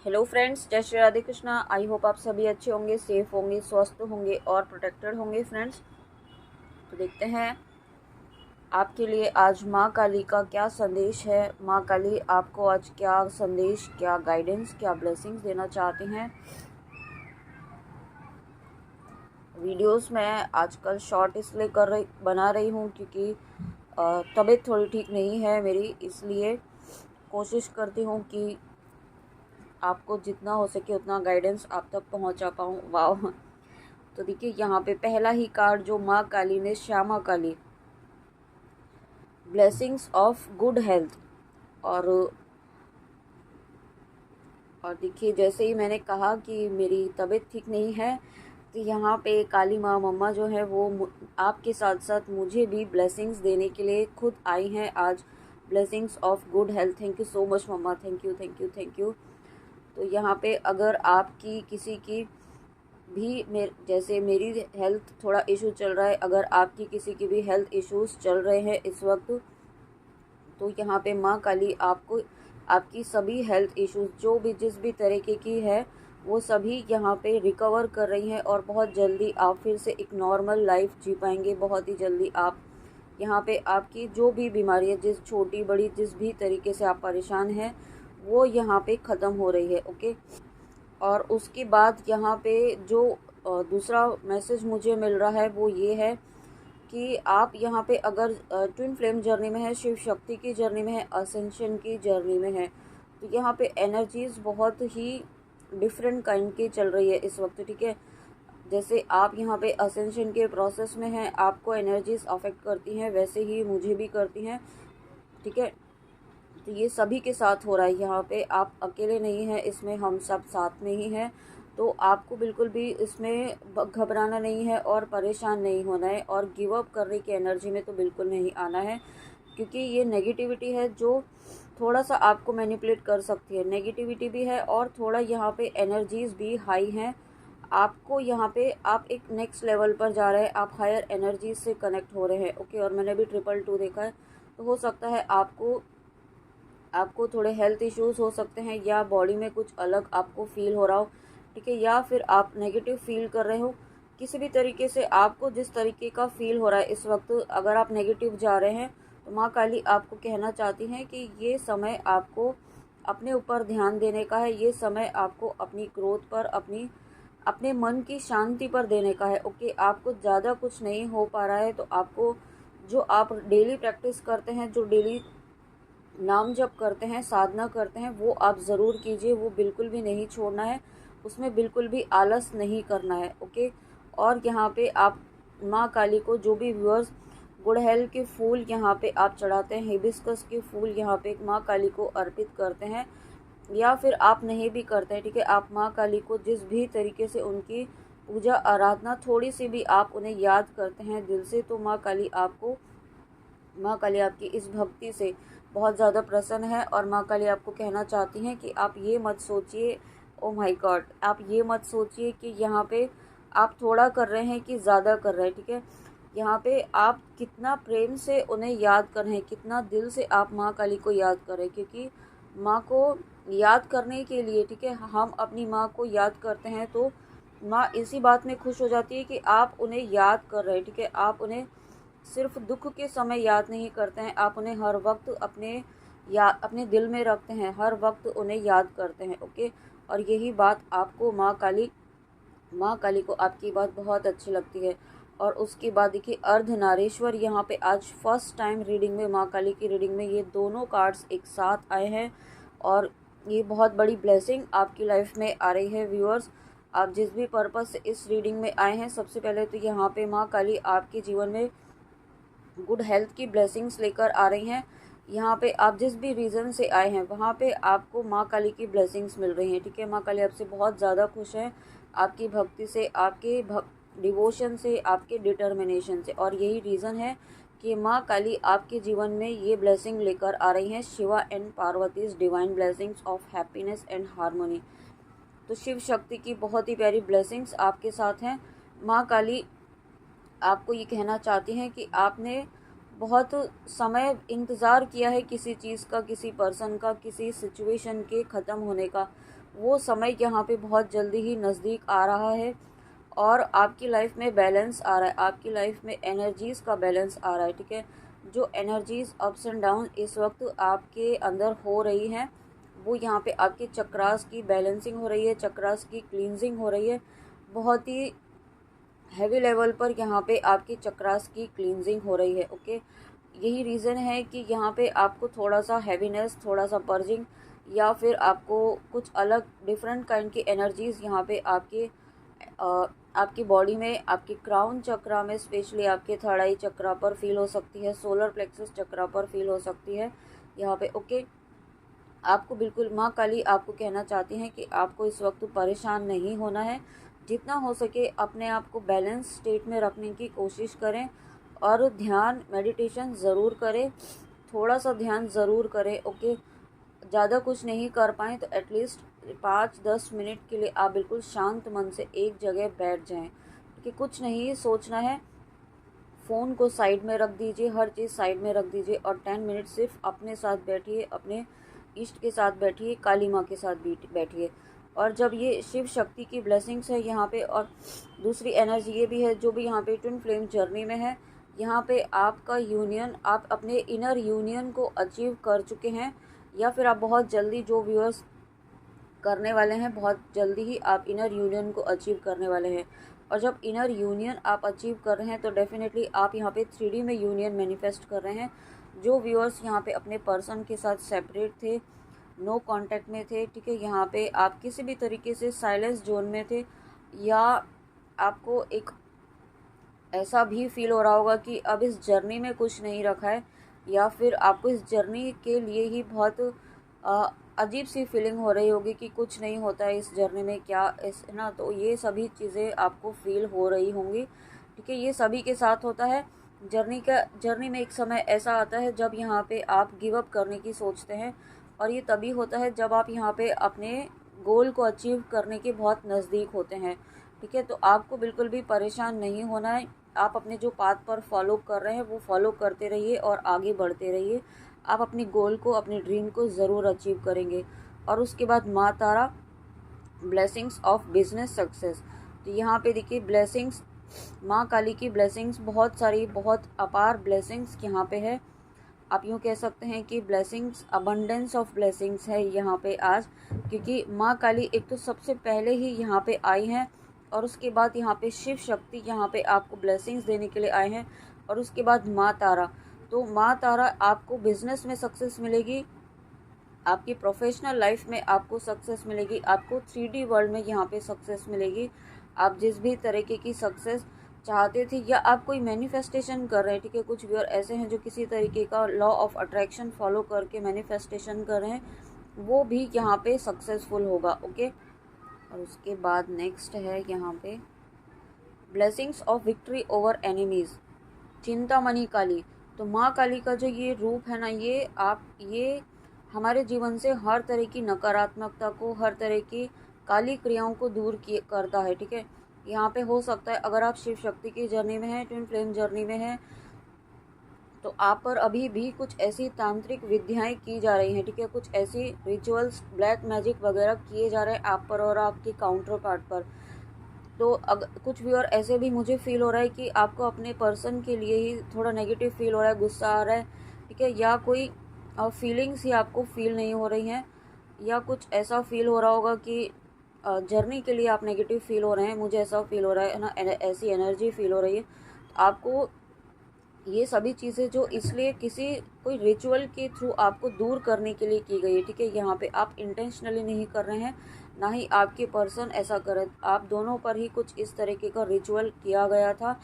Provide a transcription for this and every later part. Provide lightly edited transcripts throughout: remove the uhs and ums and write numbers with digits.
Hello friends, जय Shri Radhe Krishna. I hope आप सभी अच्छे होंगे, सेफ होंगे, स्वस्थ होंगे और प्रोटेक्टेड होंगे। फ्रेंड्स, तो देखते हैं आपके लिए आज माँ काली का क्या संदेश है। माँ काली आपको आज क्या संदेश, क्या गाइडेंस, क्या ब्लेसिंग्स देना चाहते हैं। वीडियोस मैं आजकल शॉर्ट इसलिए बना रही हूँ क्योंकि तबीयत थोड़ी ठीक नहीं है मेरी, इसलिए कोशिश करती हूँ कि आपको जितना हो सके उतना गाइडेंस आप तक पहुँचा पाऊँ। वाह! तो देखिए यहाँ पे पहला ही कार्ड जो माँ काली ने, श्यामा काली, ब्लेसिंग्स ऑफ गुड हेल्थ। और देखिए जैसे ही मैंने कहा कि मेरी तबीयत ठीक नहीं है, तो यहाँ पे काली माँ मम्मा जो है वो आपके साथ साथ मुझे भी ब्लेसिंग्स देने के लिए खुद आई हैं आज। Blessings of good health. Thank you so much मम्मा, thank you thank you thank you. तो यहाँ पे अगर आपकी किसी की भी जैसे मेरी हेल्थ थोड़ा इशू चल रहा है, अगर आपकी किसी की भी हेल्थ इश्यूज चल रहे हैं इस वक्त, तो यहाँ पे माँ काली आपको आपकी सभी हेल्थ इश्यूज जो भी जिस भी तरीके की है वो सभी यहाँ पे रिकवर कर रही हैं और बहुत जल्दी आप फिर से एक नॉर्मल लाइफ जी पाएंगे। बहुत ही जल्दी आप यहाँ पे आपकी जो भी बीमारी है, जिस छोटी बड़ी जिस भी तरीके से आप परेशान हैं, वो यहाँ पे ख़त्म हो रही है। ओके। और उसके बाद यहाँ पे जो दूसरा मैसेज मुझे मिल रहा है वो ये है कि आप यहाँ पे अगर ट्विन फ्लेम जर्नी में है, शिव शक्ति की जर्नी में है, असेंशन की जर्नी में है, तो यहाँ पे एनर्जीज बहुत ही डिफरेंट काइंड की चल रही है इस वक्त। ठीक है, जैसे आप यहाँ पे असेंशन के प्रोसेस में हैं, आपको एनर्जीज अफेक्ट करती हैं, वैसे ही मुझे भी करती हैं। ठीक है, तो ये सभी के साथ हो रहा है। यहाँ पे आप अकेले नहीं हैं, इसमें हम सब साथ में ही हैं। तो आपको बिल्कुल भी इसमें घबराना नहीं है और परेशान नहीं होना है और गिव अप करने की एनर्जी में तो बिल्कुल नहीं आना है, क्योंकि ये नेगेटिविटी है जो थोड़ा सा आपको मैनिपुलेट कर सकती है। नेगेटिविटी भी है और थोड़ा यहाँ पे एनर्जीज भी हाई हैं। आपको यहाँ पे आप एक नेक्स्ट लेवल पर जा रहे हैं, आप हायर एनर्जीज से कनेक्ट हो रहे हैं। ओके। और मैंने भी 222 देखा है, तो हो सकता है आपको थोड़े हेल्थ इश्यूज हो सकते हैं या बॉडी में कुछ अलग आपको फील हो रहा हो। ठीक है, या फिर आप नेगेटिव फील कर रहे हो किसी भी तरीके से। आपको जिस तरीके का फील हो रहा है इस वक्त, अगर आप नेगेटिव जा रहे हैं, तो माँ काली आपको कहना चाहती हैं कि ये समय आपको अपने ऊपर ध्यान देने का है। ये समय आपको अपनी ग्रोथ पर, अपने मन की शांति पर देने का है। ओके। आपको ज़्यादा कुछ नहीं हो पा रहा है, तो आपको जो आप डेली प्रैक्टिस करते हैं, जो डेली नाम जप करते हैं, साधना करते हैं, वो आप ज़रूर कीजिए। वो बिल्कुल भी नहीं छोड़ना है, उसमें बिल्कुल भी आलस नहीं करना है। ओके। और यहाँ पे आप माँ काली को जो भी व्यूअर्स गुड़हल के फूल यहाँ पे आप चढ़ाते हैं, हिबिस्कस के फूल यहाँ पे माँ काली को अर्पित करते हैं, या फिर आप नहीं भी करते हैं, ठीक है, आप माँ काली को जिस भी तरीके से उनकी पूजा आराधना थोड़ी सी भी आप उन्हें याद करते हैं दिल से, तो माँ काली आपकी इस भक्ति से बहुत ज़्यादा प्रसन्न है। और माँ काली आपको कहना चाहती हैं कि आप ये मत सोचिए, ओ माय गॉड, आप ये मत सोचिए कि यहाँ पे आप थोड़ा कर रहे हैं कि ज़्यादा कर रहे हैं। ठीक है, यहाँ पे आप कितना प्रेम से उन्हें याद कर रहे हैं, कितना दिल से आप माँ काली को याद कर रहे हैं, क्योंकि माँ को याद करने के लिए, ठीक है, हम अपनी माँ को याद करते हैं तो माँ इसी बात में खुश हो जाती है कि आप उन्हें याद कर रहे हैं। ठीक है, आप उन्हें सिर्फ दुख के समय याद नहीं करते हैं, आप उन्हें हर वक्त अपने दिल में रखते हैं, हर वक्त उन्हें याद करते हैं। ओके। और यही बात आपको माँ काली को आपकी बात बहुत अच्छी लगती है। और उसके बाद देखिए अर्धनारीश्वर, यहाँ पे आज फर्स्ट टाइम रीडिंग में, माँ काली की रीडिंग में ये दोनों कार्ड्स एक साथ आए हैं और ये बहुत बड़ी ब्लेसिंग आपकी लाइफ में आ रही है। व्यूअर्स, आप जिस भी पर्पस से इस रीडिंग में आए हैं, सबसे पहले तो यहाँ पे माँ काली आपके जीवन में गुड हेल्थ की ब्लेसिंग्स लेकर आ रही हैं। यहाँ पे आप जिस भी रीज़न से आए हैं वहाँ पे आपको माँ काली की ब्लेसिंग्स मिल रही हैं। ठीक है, माँ काली आपसे बहुत ज़्यादा खुश है, आपकी भक्ति से, आपके डिवोशन से, आपके डिटर्मिनेशन से। और यही रीज़न है कि माँ काली आपके जीवन में ये ब्लेसिंग लेकर आ रही हैं, Shiva and Parvati's divine blessings of happiness and harmony. तो शिव शक्ति की बहुत ही प्यारी ब्लेसिंग्स आपके साथ हैं। माँ काली आपको ये कहना चाहती हैं कि आपने बहुत समय इंतज़ार किया है किसी चीज़ का, किसी पर्सन का, किसी सिचुएशन के ख़त्म होने का। वो समय यहाँ पे बहुत जल्दी ही नज़दीक आ रहा है और आपकी लाइफ में बैलेंस आ रहा है, आपकी लाइफ में एनर्जीज़ का बैलेंस आ रहा है, ठीक है। जो एनर्जीज़ अप्स एंड डाउन इस वक्त आपके अंदर हो रही हैं, वो यहाँ पे आपके चक्रास की बैलेंसिंग हो रही है, चक्रास की क्लींजिंग हो रही है। बहुत ही हैवी लेवल पर यहाँ पे आपके चक्रास की क्लींजिंग हो रही है, ओके। यही रीज़न है कि यहाँ पे आपको थोड़ा सा हैवीनेस, थोड़ा सा पर्जिंग, या फिर आपको कुछ अलग डिफरेंट काइंड की एनर्जीज़ यहाँ पे आपकी बॉडी में, आपके क्राउन चक्रा में, स्पेशली आपके थर्ड आई चक्रा पर फील हो सकती है, सोलर प्लेक्सस चक्रा पर फील हो सकती है यहाँ पे, ओके। आपको बिल्कुल माँ काली आपको कहना चाहती हैं कि आपको इस वक्त परेशान नहीं होना है। जितना हो सके अपने आप को बैलेंस स्टेट में रखने की कोशिश करें और ध्यान मेडिटेशन ज़रूर करें, थोड़ा सा ध्यान ज़रूर करें, ओके। ज़्यादा कुछ नहीं कर पाएँ तो एटलीस्ट 5-10 मिनट के लिए आप बिल्कुल शांत मन से एक जगह बैठ जाएं, कि कुछ नहीं सोचना है। फ़ोन को साइड में रख दीजिए, हर चीज़ साइड में रख दीजिए और 10 मिनट सिर्फ अपने साथ बैठिए, अपने इष्ट के साथ बैठिए, काली माँ के साथ बैठिए। और जब ये शिव शक्ति की ब्लेसिंग्स है यहाँ पे, और दूसरी एनर्जी ये भी है जो भी यहाँ पे ट्विन फ्लेम जर्नी में है, यहाँ पे आपका यूनियन, आप अपने इनर यूनियन को अचीव कर चुके हैं, या फिर आप बहुत जल्दी, जो व्यूअर्स करने वाले हैं, बहुत जल्दी ही आप इनर यूनियन को अचीव करने वाले हैं। और जब इनर यूनियन आप अचीव कर रहे हैं तो डेफिनेटली आप यहाँ पे 3D में यूनियन मैनिफेस्ट कर रहे हैं। जो व्यूअर्स यहाँ पे अपने पर्सन के साथ सेपरेट थे, नो कांटेक्ट में थे, ठीक है, यहाँ पे आप किसी भी तरीके से साइलेंस जोन में थे, या आपको एक ऐसा भी फील हो रहा होगा कि अब इस जर्नी में कुछ नहीं रखा है, या फिर आपको इस जर्नी के लिए ही बहुत अजीब सी फीलिंग हो रही होगी कि कुछ नहीं होता है इस जर्नी में, क्या इस है ना। तो ये सभी चीज़ें आपको फील हो रही होंगी, ठीक है। ये सभी के साथ होता है। जर्नी में एक समय ऐसा आता है जब यहाँ पे आप गिव अप करने की सोचते हैं, और ये तभी होता है जब आप यहाँ पे अपने गोल को अचीव करने के बहुत नज़दीक होते हैं, ठीक है। तो आपको बिल्कुल भी परेशान नहीं होना है। आप अपने जो पाथ पर फॉलो कर रहे हैं वो फॉलो करते रहिए और आगे बढ़ते रहिए। आप अपनी गोल को, अपने ड्रीम को ज़रूर अचीव करेंगे। और उसके बाद माँ तारा, ब्लेसिंग्स ऑफ बिजनेस सक्सेस। तो यहाँ पे देखिए ब्लेसिंग्स, माँ काली की ब्लेसिंग्स बहुत सारी, बहुत अपार ब्लेसिंग्स यहाँ पे है। आप यूँ कह सकते हैं कि ब्लेसिंग्स, अबंडेंस ऑफ ब्लेसिंग्स है यहाँ पे आज, क्योंकि माँ काली एक तो सबसे पहले ही यहाँ पे आई हैं, और उसके बाद यहाँ पे शिव शक्ति यहाँ पे आपको ब्लेसिंग्स देने के लिए आए हैं, और उसके बाद माँ तारा। तो माँ तारा आपको बिजनेस में सक्सेस मिलेगी, आपकी प्रोफेशनल लाइफ में आपको सक्सेस मिलेगी, आपको 3D वर्ल्ड में यहाँ पे सक्सेस मिलेगी। आप जिस भी तरीके की सक्सेस चाहते थे, या आप कोई मैनिफेस्टेशन कर रहे हैं, ठीक है। कुछ व्यूअर ऐसे हैं जो किसी तरीके का लॉ ऑफ अट्रैक्शन फॉलो करके मैनिफेस्टेशन कर रहे हैं, वो भी यहाँ पे सक्सेसफुल होगा, ओके। और उसके बाद नेक्स्ट है यहाँ पे blessings of victory over enemies, Chintamani Kali. तो माँ काली का जो ये रूप है ना, ये हमारे जीवन से हर तरह की नकारात्मकता को, हर तरह की काली क्रियाओं को दूर करता है, ठीक है। यहाँ पे हो सकता है अगर आप शिव शक्ति की जर्नी में हैं, ट्विन फ्लेम जर्नी में हैं, तो आप पर अभी भी कुछ ऐसी तांत्रिक विद्याएं की जा रही हैं, ठीक है। कुछ ऐसी रिचुअल्स, ब्लैक मैजिक वगैरह किए जा रहे हैं आप पर और आपके काउंटर पार्ट पर। तो अगर कुछ भी और ऐसे भी मुझे फील हो रहा है कि आपको अपने पर्सन के लिए ही थोड़ा नेगेटिव फील हो रहा है, गुस्सा आ रहा है, ठीक है, या कोई फीलिंग्स ही आपको फील नहीं हो रही हैं, या कुछ ऐसा फील हो रहा होगा कि जर्नी के लिए आप नेगेटिव फील हो रहे हैं, मुझे ऐसा फील हो रहा है ना, ऐसी एनर्जी फील हो रही है। आपको ये सभी चीज़ें जो इसलिए किसी कोई रिचुअल के थ्रू आपको दूर करने के लिए की गई है, ठीक है। यहाँ पे आप इंटेंशनली नहीं कर रहे हैं, ना ही आपके पर्सन ऐसा कर रहे, आप दोनों पर ही कुछ इस तरीके का रिचुअल किया गया था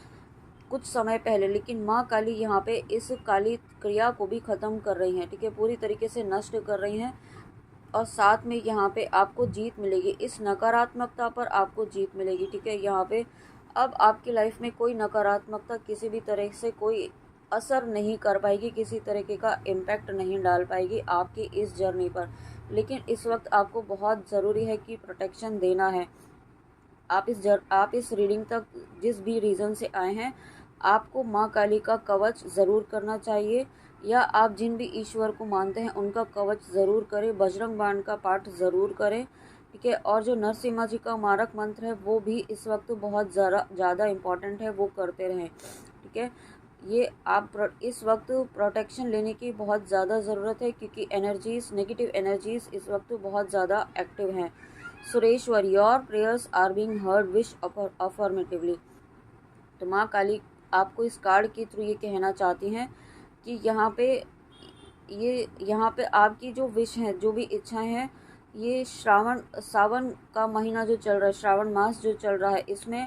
कुछ समय पहले। लेकिन माँ काली यहाँ पे इस काली क्रिया को भी ख़त्म कर रही हैं, ठीक है, पूरी तरीके से नष्ट कर रही हैं। और साथ में यहाँ पे आपको जीत मिलेगी, इस नकारात्मकता पर आपको जीत मिलेगी, ठीक है। यहाँ पे अब आपकी लाइफ में कोई नकारात्मकता किसी भी तरह से कोई असर नहीं कर पाएगी, किसी तरीके का इम्पैक्ट नहीं डाल पाएगी आपकी इस जर्नी पर। लेकिन इस वक्त आपको बहुत ज़रूरी है कि प्रोटेक्शन देना है। आप इस रीडिंग तक जिस भी रीज़न से आए हैं, आपको माँ काली का कवच ज़रूर करना चाहिए, या आप जिन भी ईश्वर को मानते हैं उनका कवच ज़रूर करें, बजरंग बाण का पाठ ज़रूर करें, ठीक है। और जो नरसिम्हा जी का मारक मंत्र है वो भी इस वक्त बहुत ज़्यादा इम्पॉर्टेंट है, वो करते रहें, ठीक है। ये आप इस वक्त प्रोटेक्शन लेने की बहुत ज़्यादा ज़रूरत है, क्योंकि एनर्जीज़, नेगेटिव एनर्जीज़ इस वक्त बहुत ज़्यादा एक्टिव हैं। Sureshwar, your prayers are being heard, wish affirmatively. तो माँ काली आपको इस कार्ड के थ्रू ये कहना चाहती हैं कि यहाँ पे आपकी जो विश है, जो भी इच्छाएं हैं, ये सावन का महीना जो चल रहा है, श्रावण मास जो चल रहा है, इसमें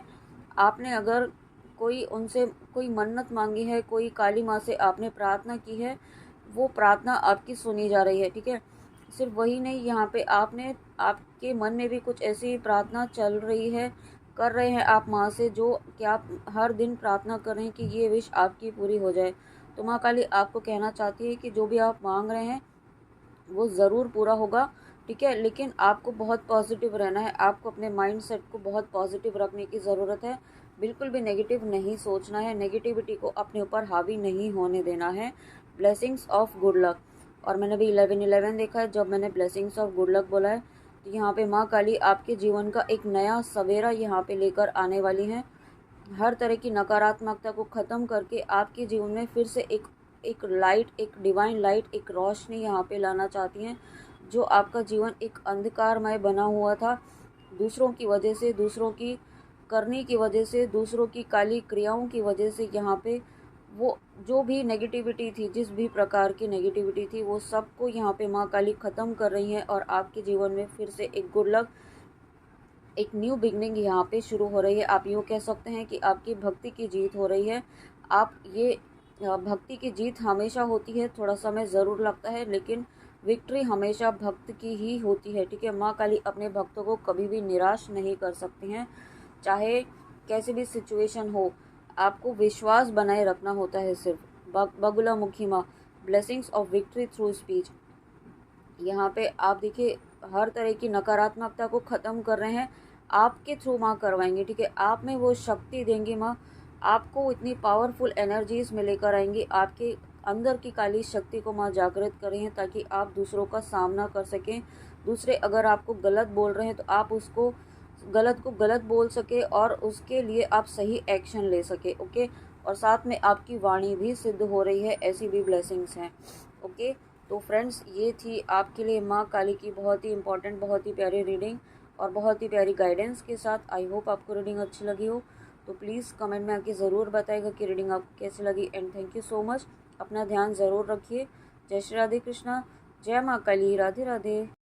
आपने अगर उनसे कोई मन्नत मांगी है, कोई काली माँ से आपने प्रार्थना की है, वो प्रार्थना आपकी सुनी जा रही है, ठीक है। सिर्फ वही नहीं, यहाँ पे आपके मन में भी कुछ ऐसी प्रार्थना चल रही है, कर रहे हैं आप माँ से, जो कि आप हर दिन प्रार्थना कर रहे हैं कि ये विश आपकी पूरी हो जाए। तो माँ काली आपको कहना चाहती है कि जो भी आप मांग रहे हैं वो ज़रूर पूरा होगा, ठीक है। लेकिन आपको बहुत पॉजिटिव रहना है, आपको अपने माइंड सेट को बहुत पॉजिटिव रखने की ज़रूरत है, बिल्कुल भी नेगेटिव नहीं सोचना है, नेगेटिविटी को अपने ऊपर हावी नहीं होने देना है। Blessings of good luck. और मैंने भी 11-11 देखा है, जब मैंने ब्लेसिंग्स ऑफ गुड लक बोला है, तो यहाँ पे माँ काली आपके जीवन का एक नया सवेरा यहाँ पे लेकर आने वाली हैं। हर तरह की नकारात्मकता को ख़त्म करके आपके जीवन में फिर से एक लाइट, एक डिवाइन लाइट, एक रोशनी यहाँ पे लाना चाहती हैं। जो आपका जीवन एक अंधकारमय बना हुआ था, दूसरों की वजह से, दूसरों की करनी की वजह से, दूसरों की काली क्रियाओं की वजह से, यहाँ पे वो जो भी नेगेटिविटी थी, जिस भी प्रकार की नेगेटिविटी थी, वो सबको यहाँ पे माँ काली ख़त्म कर रही हैं। और आपके जीवन में फिर से एक गुड लक, एक न्यू बिगनिंग यहाँ पे शुरू हो रही है। आप यूँ कह सकते हैं कि आपकी भक्ति की जीत हो रही है। भक्ति की जीत हमेशा होती है, थोड़ा समय ज़रूर लगता है, लेकिन विक्ट्री हमेशा भक्त की ही होती है, ठीक है। माँ काली अपने भक्तों को कभी भी निराश नहीं कर सकती हैं, चाहे कैसी भी सिचुएशन हो, आपको विश्वास बनाए रखना होता है सिर्फ। बगुला मुखी माँ, blessings of victory through speech. यहाँ पे आप देखिए, हर तरह की नकारात्मकता को ख़त्म कर रहे हैं, आपके थ्रू माँ करवाएंगे, ठीक है। आप में वो शक्ति देंगी माँ, आपको इतनी पावरफुल एनर्जीज में लेकर आएंगी, आपके अंदर की काली शक्ति को माँ जागृत करें हैं, ताकि आप दूसरों का सामना कर सकें। दूसरे अगर आपको गलत बोल रहे हैं तो आप उसको गलत को गलत बोल सके, और उसके लिए आप सही एक्शन ले सके, ओके। और साथ में आपकी वाणी भी सिद्ध हो रही है, ऐसी भी ब्लेसिंग्स हैं, ओके। तो फ्रेंड्स, ये थी आपके लिए माँ काली की बहुत ही इम्पॉर्टेंट, बहुत ही प्यारी रीडिंग और बहुत ही प्यारी गाइडेंस के साथ। आई होप आपको रीडिंग अच्छी लगी हो। तो प्लीज़ कमेंट में आके ज़रूर बताइएगा कि रीडिंग आपको कैसी लगी। And thank you so much. अपना ध्यान ज़रूर रखिए। जय श्री राधे कृष्णा, जय माँ काली, राधे राधे।